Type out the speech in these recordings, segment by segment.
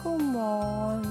아이고먼.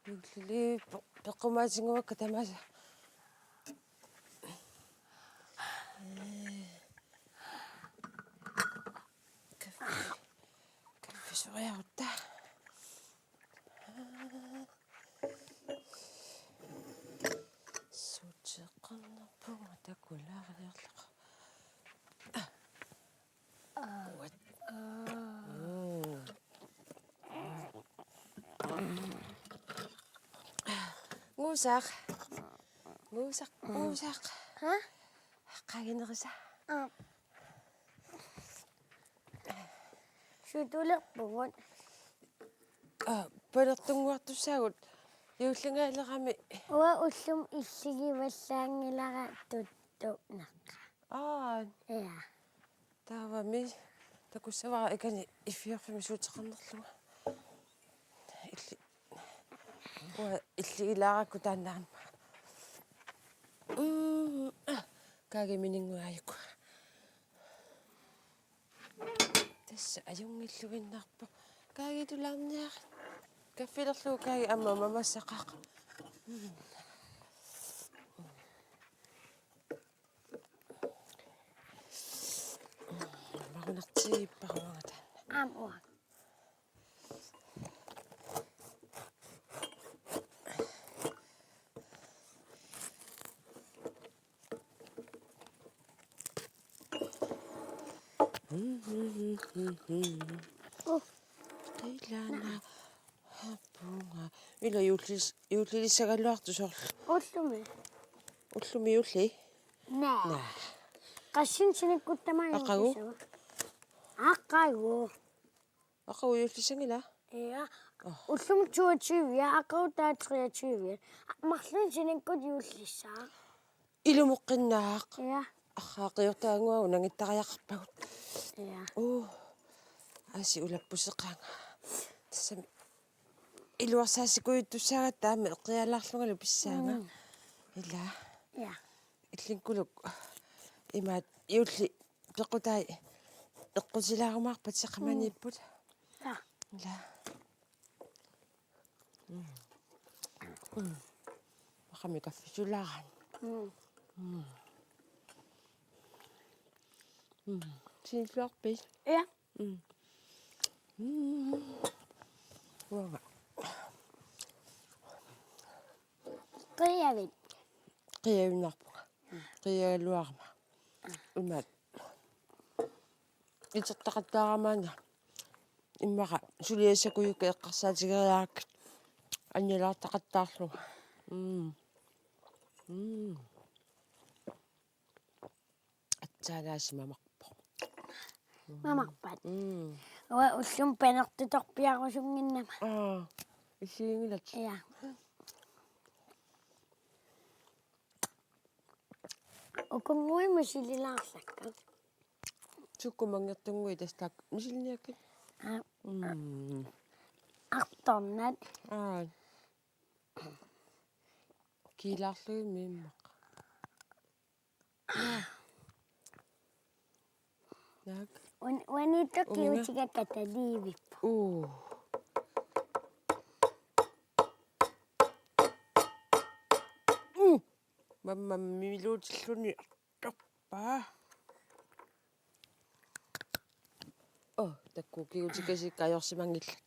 율리 뼈꼬마진 거 그때 맞아. 커피 좋아야 없다. 소주 건너풍한테 골라가려고. ngusak, ngusak, ngusak. Hả? 가긴 나가자. Sutulak pugut. 버렸던 것도 사고 요승아이라가면. Ua ullum illigivallaangilaga tuttunaqa. Ja. таавами такуссавара икани иффиорфими суутеқарнерлуга илли уа иллигилааракку тааннаама каагиминингуаайку тасса аюнгиллугиннарпо каагитулаарниар каффилерлугу кааги амма мамассақақ марунартигиппаруангата Ua. qilana hapunga ila yullilissagaluartu sorlu Ullumi. ullumi ulli Nää. Qassin sinikkuttamaa Aqagu? Aqagu. aqawu yullisangila Ja. Ullum 22 ja aqagu taa 23. Marlun sinikkut jullissaa. ilumuqqinnaaq Ja. аррааqiortaanguagu nangittariaqarpagut Ja. аси улаппусеқаanga тассами илуарсаассикуйуттуссаага таама эққиалаарлунгалу писсаanga ила Ja. иллинкулук имаат юлли пеқутаи эққутилаарумаарпат сеқаманииппут Ja. ила мақами каффисулааран синфлорпис Ja. уага Qiyavit. қиавинарпуга қиагалуарма имаат итертақаттаарамаана иммаqa сулиассакуйукка эққарсаатигериаак аннилаартақаттаарлуга атсаанаасимамарпо Mamarpat. Ua ullum panertutorpiarusunginnama. исиингилат Ja. Ukungui musililaarlakka. суккумангертунгуи тастаак мисилниаккит Artornat. килаарлуги мииммақ нак Wanitokki utigakataliivippu. mamma miluutilluni artorpaa takku kiutikasik ajorsimangillat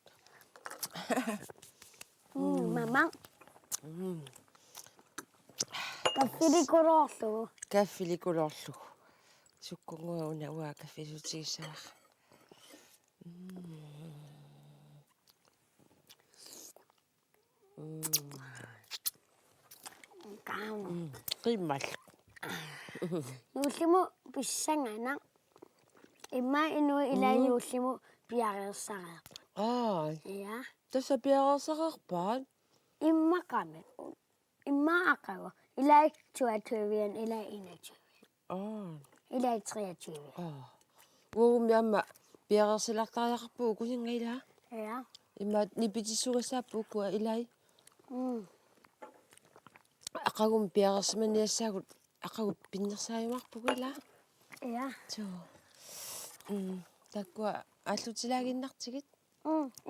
Mama. Kaffilikulorlugu. Kaffilikulorlugu. Sukkunguа una uа kaffisutigissaaq. Qimmal. Юуллиму писсангана. Имма инуи ила юуллиму пиариерсариа. Ja. Tassa piaqarsaqarpaat. Иммақами. Иммаақава. Илай 22-виан илай 21. Илай 23. Uummiamma piaqarsilartariaqarpuu kusingaila. Ja. Immaat nipitissugасааппуккуа илай. Aqagum piaqarsimaniassaagut aqagut pinnersaajumарпугила. Ja. So. Takkua аллутилаагиннартигит.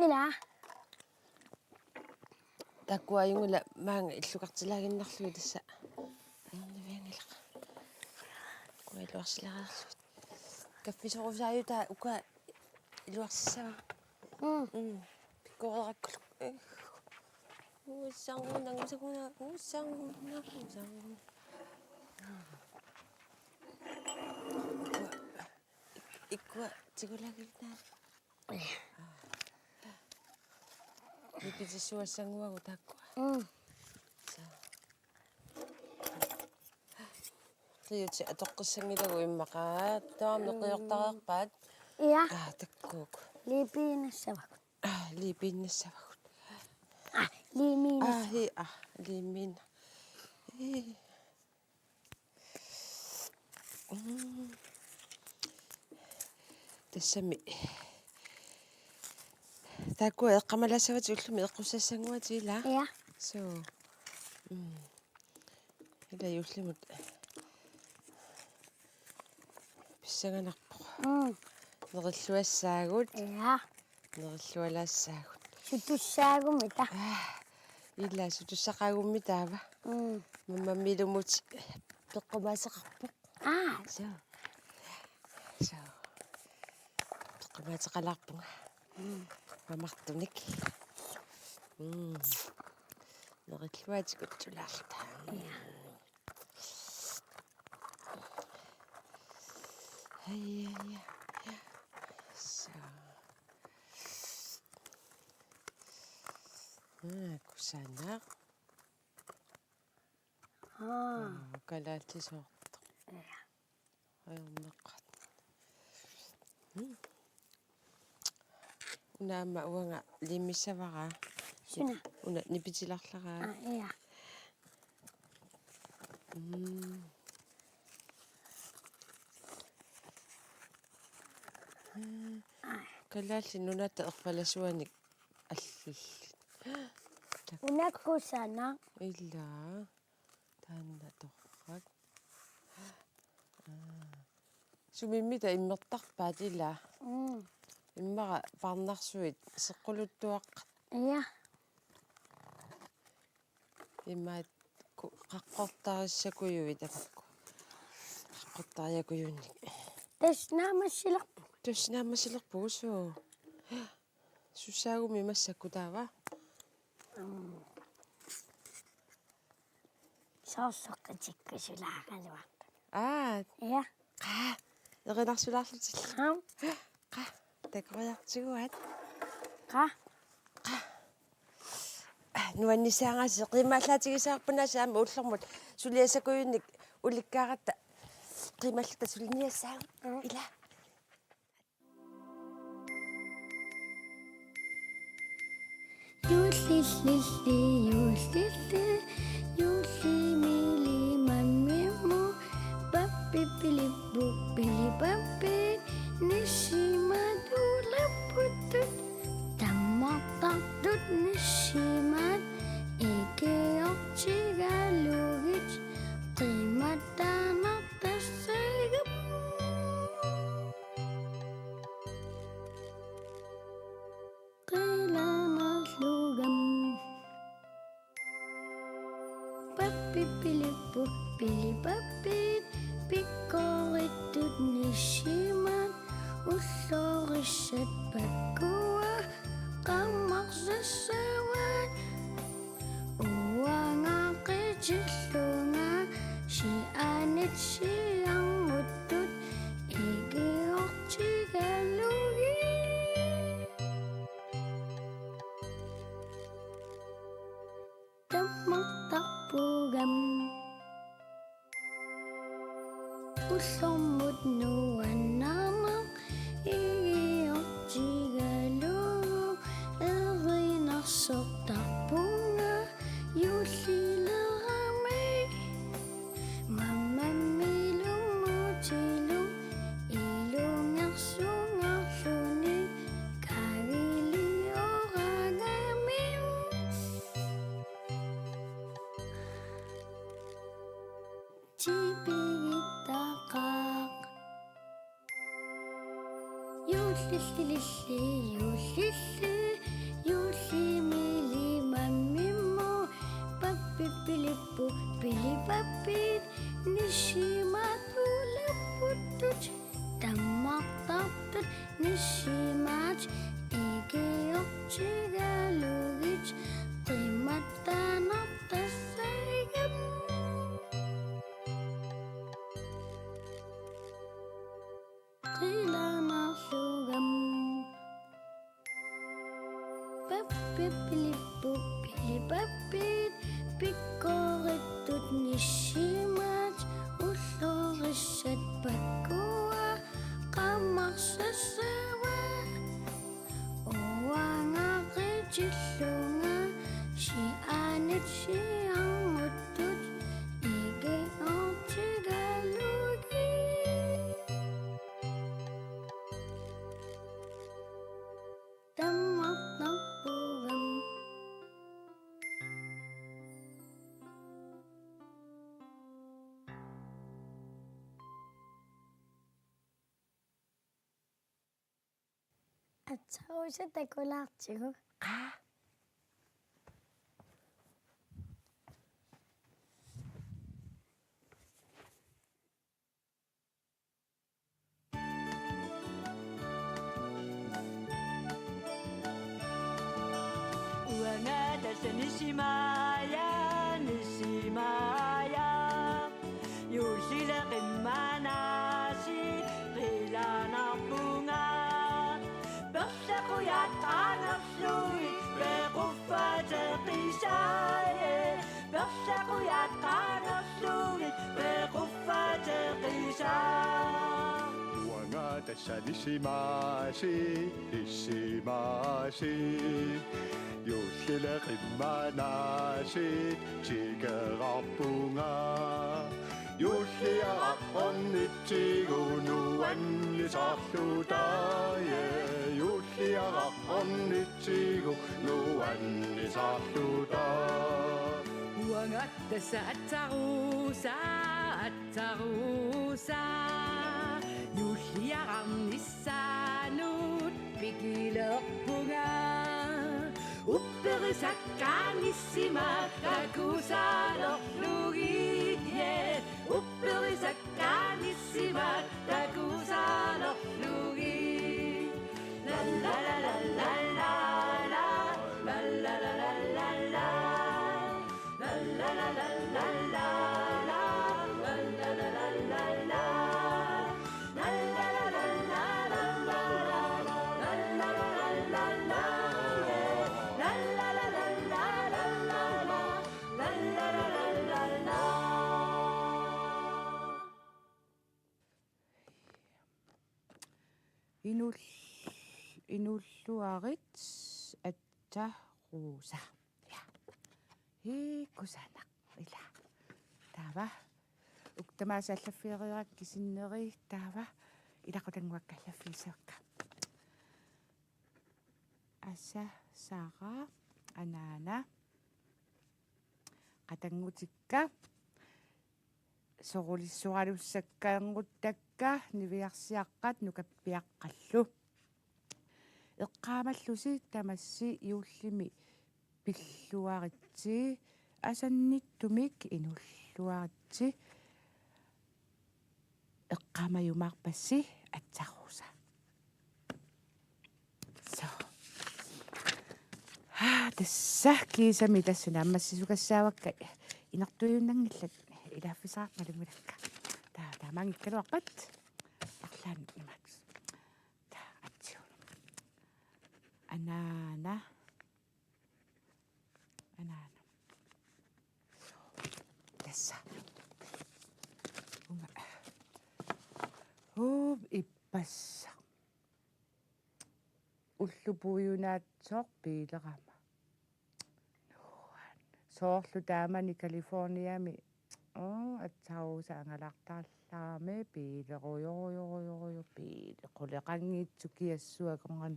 Ила. Takkua ayungula maanga illukарtilaaginnarlugu tassa. Ayerniviangilaq. Kuiluarsilaqarlut. Kaffisorusaayutaa uka iluarsissava. Pikkoreerakkulu. Uussaarngunangusakuna uussaarngunangusarngun. Ikkua tigulagilnaa. Nipitissuassanguagu takkua. Qiuti atoqqissangilagu immaqaat taamneqiortareerpaat. Ja. Takkuuk. Liipiinassavak. Liipinnassavagut. Liimiinas. Liimiina. Tassami. Takkua eqqamalasavati ullumi eqqussassangуатигила. Ja. So. Ila yullimut. Pissanganarpoq. Nerilluassaagut. Ja. Nerillualaassaagut. Sutussaagumita. Illa sutussaqaagummi taava. Mammamilumuti peqqumaaseqarpoq. So. Peqqumaaseqalarpunga. Mamartunik. Nerilluatikut tulaarta. Ai. So. Kusanaq. Kalaatisoorta. Ayerneqqat. Unaama uanga limissavaraa. Suna. Una nipitilarlaraa. Ja. Kalaalli nunata erpalasuanik allillit. Unakkusana. Illa taanna torrat. Sumimmita immertarpaat illa. Immara parnarsuit seqquluttuaqqat. Ja. Immaat qaqqortarissakuyuit apakku. Qaqqortariakuyunnik. Tasnaamassilaqpu. Tussinaamasilerpugu suu. Sussaagumi massakku taava. Soorsoqqatikkusulaaruarta. Ja. Erinarsularlutil. Takoriartiguat. Nuannissaangasi qiimaallaatigisaarpuna saama ullermut suliasakuyunnik ulikkaaratta qiimallata suliniassaagut ila. Юуллиллилли юуллилли юуллимили маммимму паппиппилиппу пилипаппи ниссиматулаппуттут таммартартут ниссимаат икиортигалугит qimаттаанартассаагап qilaanerlugam 시앙무뜻 이게 어찌가 루기 땀막딱부감 웃음못 누한 나막 이게 어찌가 루고 에리 낙석딱bunga 유실라함에 맘맘밀ung 모질ung ilung 약속약속니 가릴리오가나미 집에 있다가 요시시리시 요시시 요시밀리 맘미모 빠삐삐리뿌 삐리빠삐 니시마둘라뿌뚜 담막답듯 니시마치 이게 억지가 루기치 띠맞다 납다 사이감 قيلنا شوغم بابيبليبو بيليبابيت بيكوريتوت نيشيمات وثورشت بكوا قمرسسوا ووانا غيجلونا شيانت شيانموتوت إيجي أوتيغالوغي 땀막딱부감 차오실 때 골라지고 가. 우왕아다사 니시마야 니시마야 요시라 rimmanasi rilanapunga baksakuya tanapsui rekufata qisaye baksakuya tanapsui rekufata qisa 우왕아다샤 니시마시 니시마시 요실레 림마나시 지가라뿡아 요시야 언니찌고 누안니 사수다예 요시야 언니찌고 누안니 사수다 우왕아따사 아짜루사 아짜루사 유시야람 니사누 비기럭붕아 우쁘르사까니시마 다구사럭루기예 우쁘르사까니시마 다구사럭루기 랄라라랄랄라 랄라라랄랄라 Inulluarit attaruusa. Ja. Hikusanak ila. Tava. Uktamaasallaffierirak kisinneri tava. Ilaqutanguakkallaffiisakka. Assa Sara Anana. Qatangutikka. Sorulissualussakkaannguttakka niviarsiaqqat nukappiaqqallu. Eqqaamallusi tamassi iullimi pilluaritsi asannittumik inulluaritsi eqqaamayumaarpassi atsaruusa. So. Tässä kiisami tässä nammassisukassaawakkay inartuyunnangillat ilaaffisaqmalumilakka таамангиккалуарпат арлаан имат та атсиу анаана тасса унга иппасса уллупуйунаатсоор пилерама соорлу таамани калифорниами атсауса ангалартааллаарами пилеруйоруйоруйоруйо пилеқулеқангиитсу киассуаконган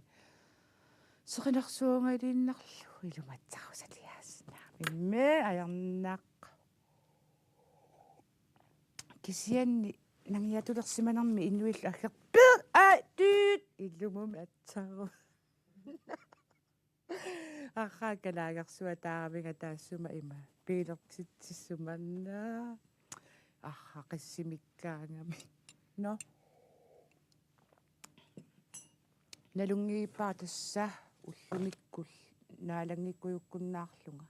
сеқинерсуунгалииннарлу илуматсарусалиааснаа имме аярнаақ кисианни нангиатулерсиманерми иннуилла аггерпи тüüт иллумум атсару ахаа калаагерсуа таарамига таассума има пилертитсиссуманнаа ахаа қиссимиккаангами но налунгииппаа тасса уллумиккул наалангиккуйуккуннаарлунга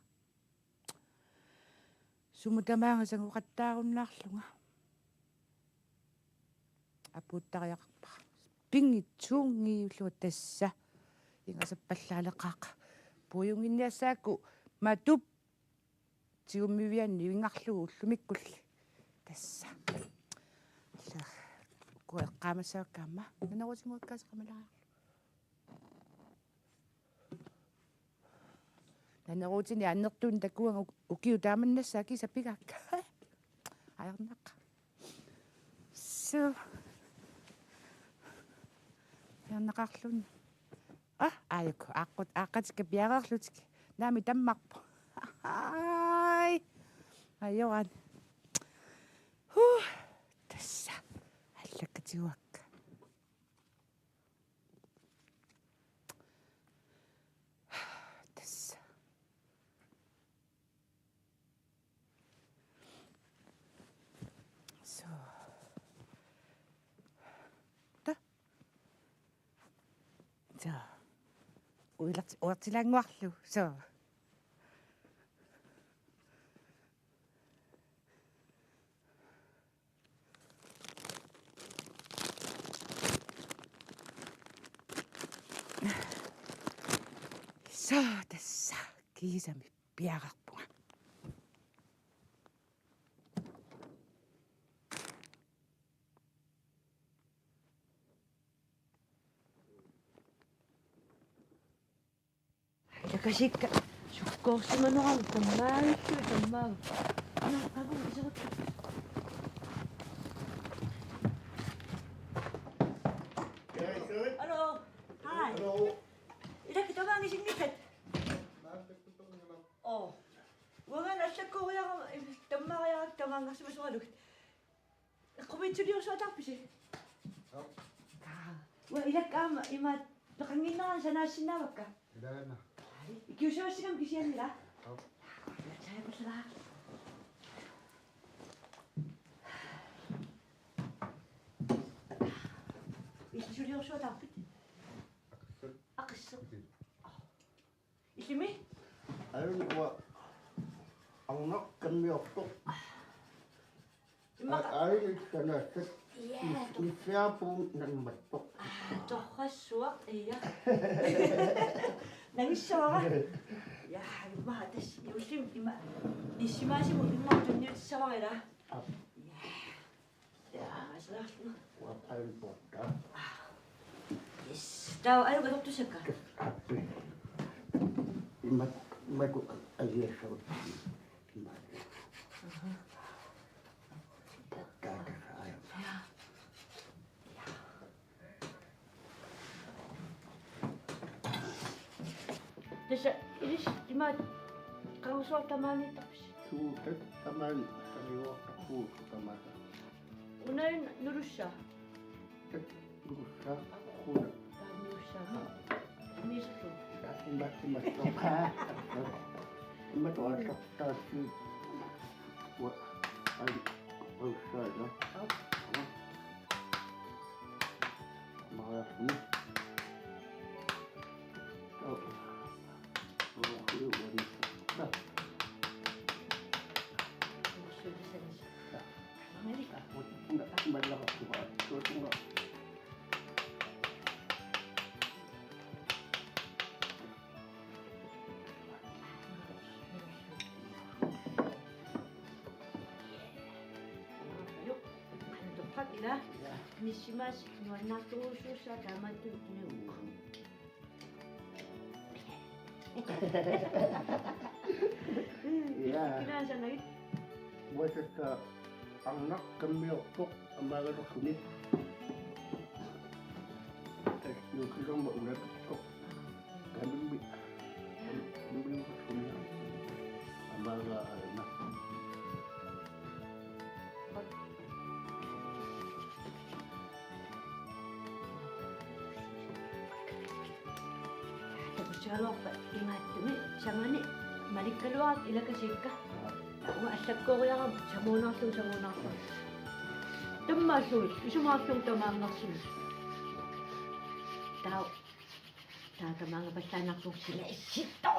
сумутамаанга сангуқаттааруннаарлунга апуттариақарпа пингитсуунгиуллуа тасса ингасаппаллаалеқаақа пуюнгинниассаакку матуп тиуммивианни вингарлугу уллумиккулли тасса куэққаамассааккаама нанерутингуаккаасеқамалаа нанерутини аннертуун таккуанга укиу тааманнассааки саппигаакка аярнаqa so яннақарлун аайку аққут аққатика пиарерлутик наами таммарпу ай айоан тасса аллаккатигуакка тасса so 자 уертилаангуарлу so тасса кисами пиарарпуга Касикка суккоорсиманерам таммааллу таммаа агу исерут Hello. Hi. Hello. Ilaki tamaangisingnikat. Wangan assakkuuriara tammariarak tamaangarsimasualuk. Quvitsuliorsuatarpisi. Wa ilakkaama ima peqanginneran sanaassinnavakka. Ilana. Kiusuassigam kisiannila. Sayapassala. Illisuliorsuatarpit. Aqissu. Illimi? Ayun angnak kamiokto. Ayun kanasat. Isiapun ng matok. Torrassuaq iya. Nangissaara. Ja, imma tas yusim imma nissimaasimu immartunniutissavarila. Ja, asalaarlu. Ayun porta. Yes. Tau alu katortusakka. Imat ayesot. Tässä ilis imma kausuartamaanitarpis. Suutet tämän kaliuokka puuttu tämän. Unain nurussa. Lussa kuulla. Nurussa. Niisallu. Imat asattaa siitä. Ai oissailla. Mä ajasin. Malakasuha. Susunga. Yuk, ano to pa ila? Nishimashi no natosho sa tamatu niyo. Yeah. Kinasa na it. Buat sa anak kami okok ang mga sunit. Yung silang maulat ko. Kami yung sunit. Ang mga anak. Tapos siya lang pa ingat dumi. Siya nga ni, malik ka luwag, ila ka ka. Ako asap ko kaya ka, siya muna ko. Tamasul, isumasong tamangasul. Tao, tatamanga basta na kong sila isito.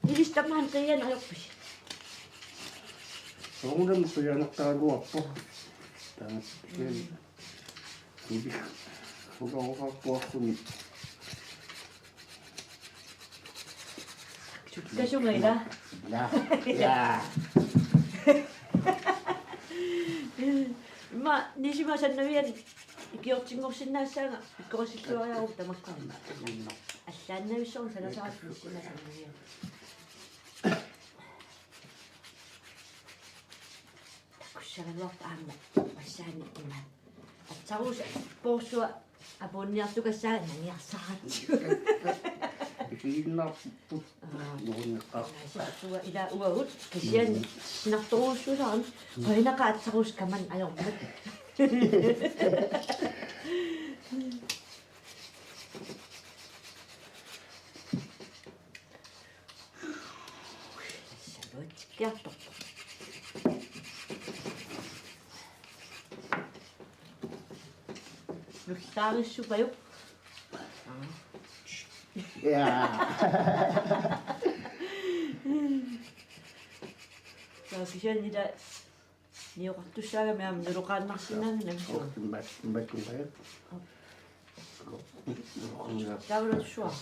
Nilistamahan ka yan, ayok pa siya. Ako naman ko yan nakagawa po. Tapos yan. Hindi. Huwag ako kakuha ko ni. Kasyo ngayon na. Yeah. Ma, nisimasan na yan. Ikiyoksin na siya nga. Ikiyoksin ko ayaw tamak ko. Asan na yung song, sana sa atin nisimasan na yan. Tapos siya nga wak ama. Masan na iman. At sa ko sa poso, abon niya ito kasi nangyak sa atin. Hinapot. Noon ka. Suwa ila uwawut. Kasi yan, sinaktuos ko saan. Kaya nakaatsakus ka man, ayaw mo. Sabot, kaya to. Nagsaris siya kayo. Yeah. Kasi siya nila, niyo kakto siya, may amnurukan na sinan. Timbat ko kayo. Daw lang siya.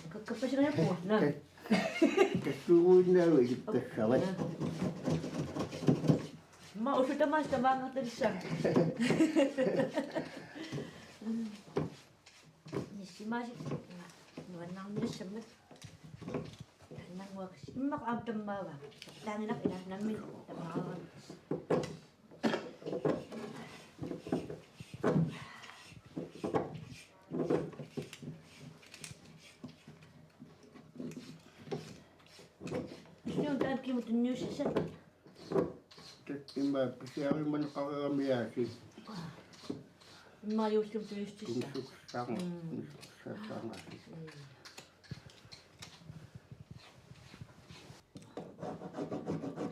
Kapag siya po, na. Kasuhod na rin ito sawat. Mausod naman sa mga talisang. Nisimasi. Nuwan na kami na siya. Nang wakas. Makaamtang bawa. Tangin na kailangan namin. Tamawan. Yung dad kimo to news siya. Timba, kasi ako yung manakakamiyasi. Mayos yung news Kung siya. suksang. Suksang asi.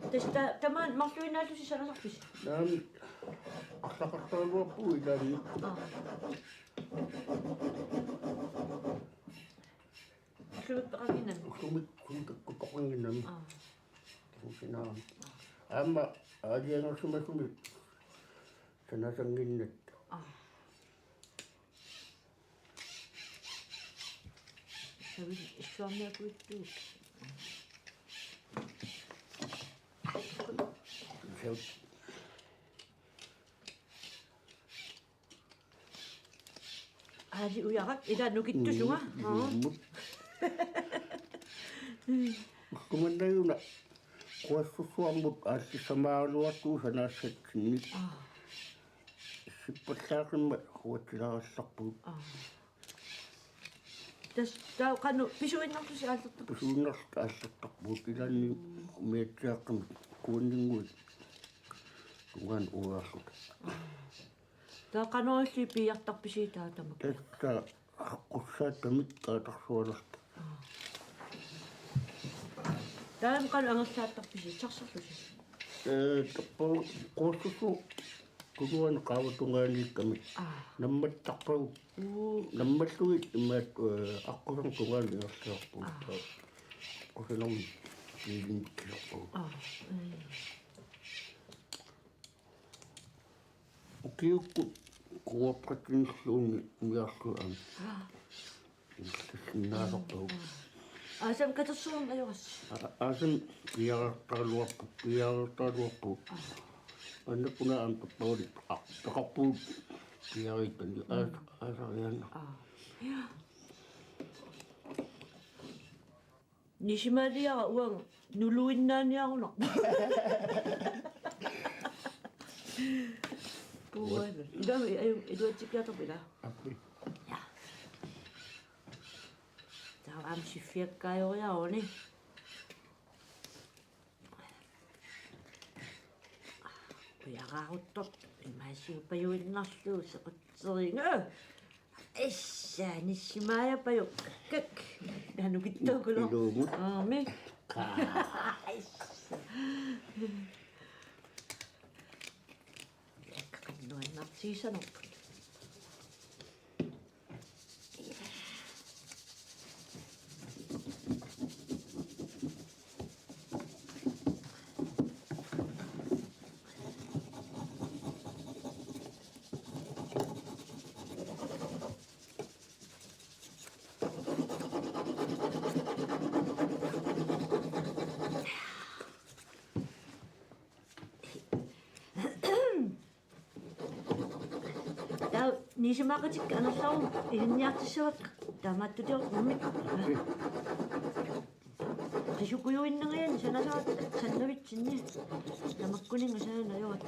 Tapos taman, maksuin na ito si Sarah Sakpis. Dan, akakatawa po ilan. Masulot pa kami nan. Kumit ko ko nginan. Kung sinahan. Ama, adiyan ang sumasumit. Sanasang ginit. Sabi, iswam na ko ito. Adi uyakat, ida nukit to siya nga. Kumanda yun na. Kuha susuambot asi sa mga tu sa nasa sinit. Sipat sa akin ba? Kuha sila sakpot. Tapos daw, kano, pisuin lang to si Alto. Pasunas ka sa takbot ilan ni medya kang kuning mo. Tungan oras ko. Daw, kano si piyak tak pisita. Testa ako sa damit ka taksoras. Dalam kano ang sa tak pisita. Saksak to siya. Tapos kususo. kukuan kawatungan kami. Namat takpaw. Namat tuwit mat ako lang tungan niya sa puto. Ako lang hindi ko. Okay ko kuha patin sun niya ko ang. Sinarok daw. Asam ka to suam ayos. Asam kaya taluwa ko. Ano po na ang pagpawid? Takapod. Kaya ito. Asa yan. Ni si Maria uang nuluin na niya ako nak. Buwan. Idam ay chikya to bila. Apoy. Tahu am si fiak kayo ya oni. Kuya kautot, masih payuin nasu sa kutsing. Esa ni si Maya payo. Kek. Danu kita ko lo. Ilumot. Me. Kakanuan na season of. Ni si makacik ano sa inyak siya damat to diyo mamit. Kasi kuyuin na ngayon siya nasa sandwich niya. Damat kuning siya na yun.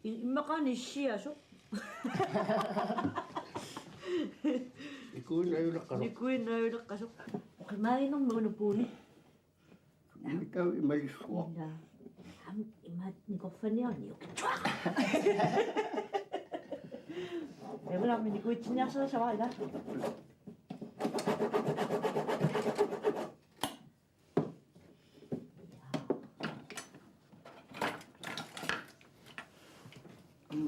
Imakan siya so. Ikuin ayo na Ni kuin na yun nakasok. Kumain ng mga napuni. Ikaw imaliswa. Imat ni ko fanya ni ko. Wala mi ni ko chinya sa wala.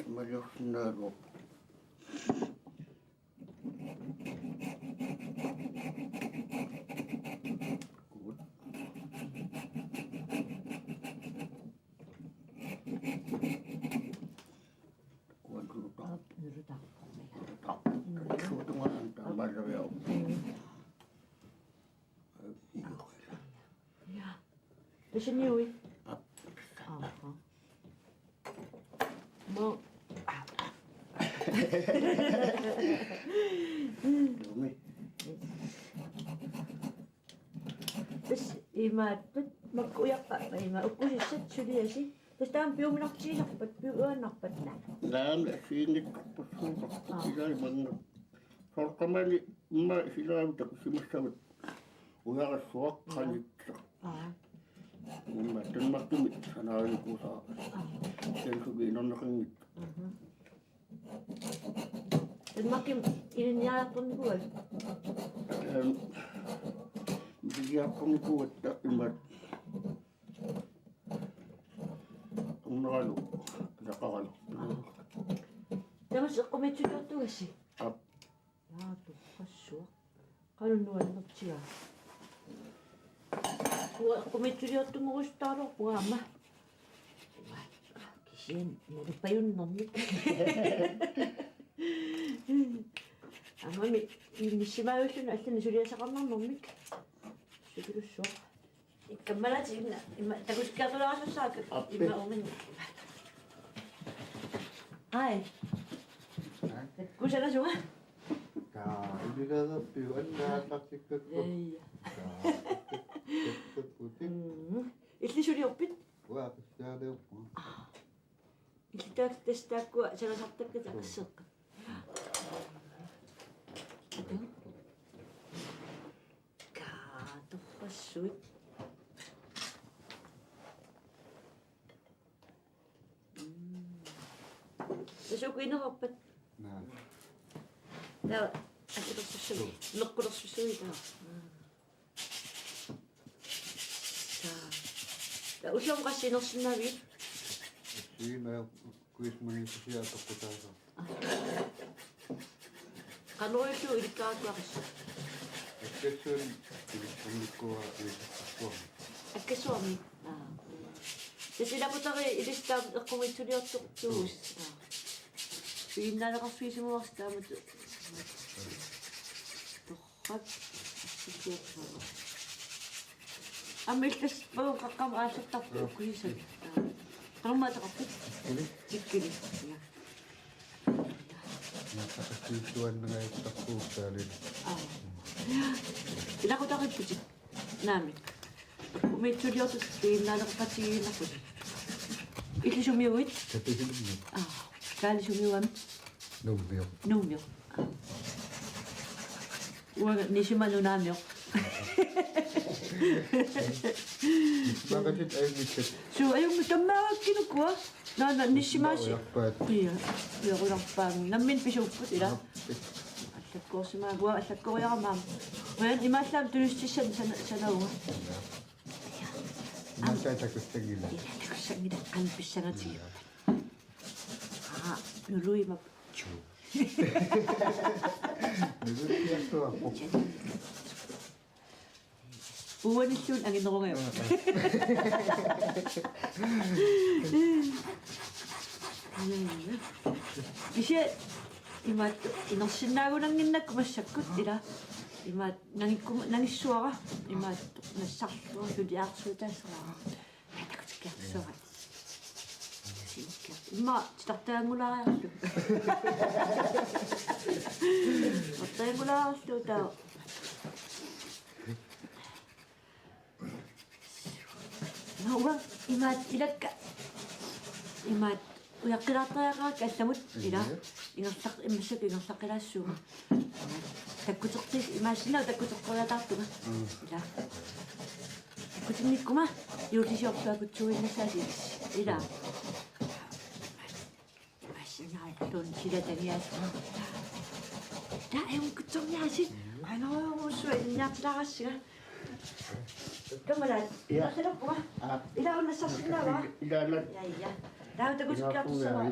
Malos na ro. Terus ni oi. Mo. Terus imat magkuyak pa ima uko siya sudi si. Terus tam piu nak chi nak pat piu nak pat na. Dam sini pasu sila bang. Sorkamali ma sila tak simasawat. Uya sok kali. Matan makin sanarin ko sa sento ginon na kang Dan makin ininya pun buat. Dia pun buat tak imat. Unalo, nakakalo. Dapat sa komedyo to kasi. Up. To kaso. Kalau nuan magsiya. Komedyo to mo staro po ama. Kasi nari pa yun nomi. Mami, hindi si Mayo siya na sinusuriya sa kamang nomi. Siguro siya. Ikamala siya na. Tagus ka to lang sa sakit. Ima umin. Ay. Kusa na siya. 우리가 비원나 딱지껏 Itli siya opit. 와 그래야 뭐 Itli testa ko siya nasaktak ka sa kasak. Kato kasut. Kasi ko inakapat. 나 Na, ako na susuwi. Look ko na susuwi ka. Uslom kasi inersinnavi. Siinä kuismanissa sieltä kutaisa. Kanoitu ilikkaatuaqis. Kesän kuismannikkoa Suomi. Akka Suomi. Ja sillä putari ilistä komitsuniottu tuus. Piinnaalaqarsuisimuarsta mutta torrat. Amiltas pagum qaqqam aallartartu kuisan. Qammaataqarpit. Tikkili. Ja. Tuonnaittakkuuttaalin. Ilaqutaqipputik. Naamik. Komitsuniottu piinnaalaqarpatigiinnerput. Illisumiuit. Käpisilmi. Kaalisumiuam. Nummio. Nummio. Uanga nisimanunaamio. Makasit ay mitset. So ayun tammaakkinukua. Nana nisimaasi. Jakpaat. Iya. Yoqullarpaang nammin pisuupput ila. Allakkoorsimaagua allakkoriaramaam. Wayan imaallaam tulustissan sanaunga. Masaitakustagila. Takussangila qalpissangatiga. Nuluima. Nyrkkiäktuakku. Uwanilluun anginerungayo. Isia imaat inersinnaagunanginnakku massakkut ila imaat nangissuara imaat nassarlua tuliaarsuutaasraa takutikkiarsuara imma titartaangulaariarlu tartaangulaariarlu taa Nauwa imaat ilakka imaat uyaqqilaattariaqaakka allamut ila ingertaq immassuk ingertaqilaassuuga takkutertis imaasinau takkuteqqoriataartuga ila takkutinnikkuma yuulisiortuakutsuinnasaasi ila imaasinnaarluun silatangiaas taa emukkutsorniaasi ainoorusua inniartilarassiga Kamalan, ila salapua. Ila on nassarsinnava. Ila Ja. Tää takusikkiartussava.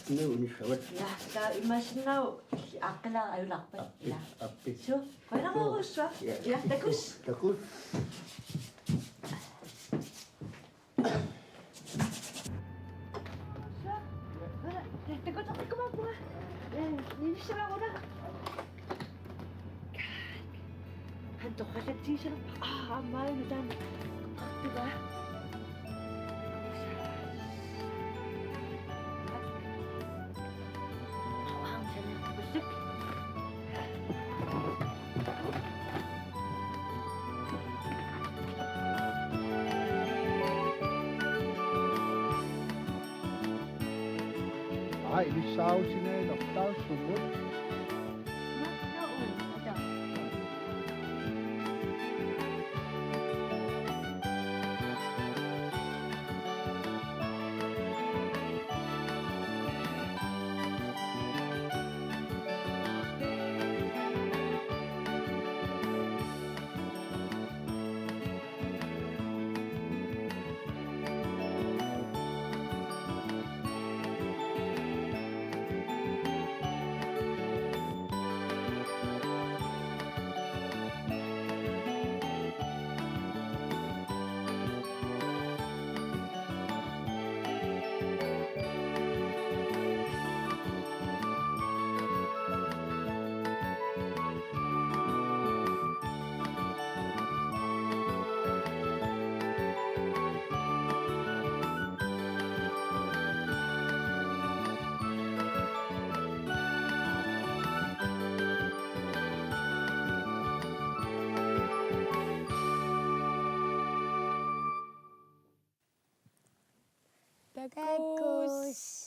Nuunissavat. Ja, tää imasinnau aqla ayularpat. Ja. Appi. So, qainaqarussua. Ja, takus. Takus. Takutarikkumapua. Ninissalaguna. Han toqallattiisana ammaayutan qartuga Ai, eli sausineen ottaa sumut. Takus.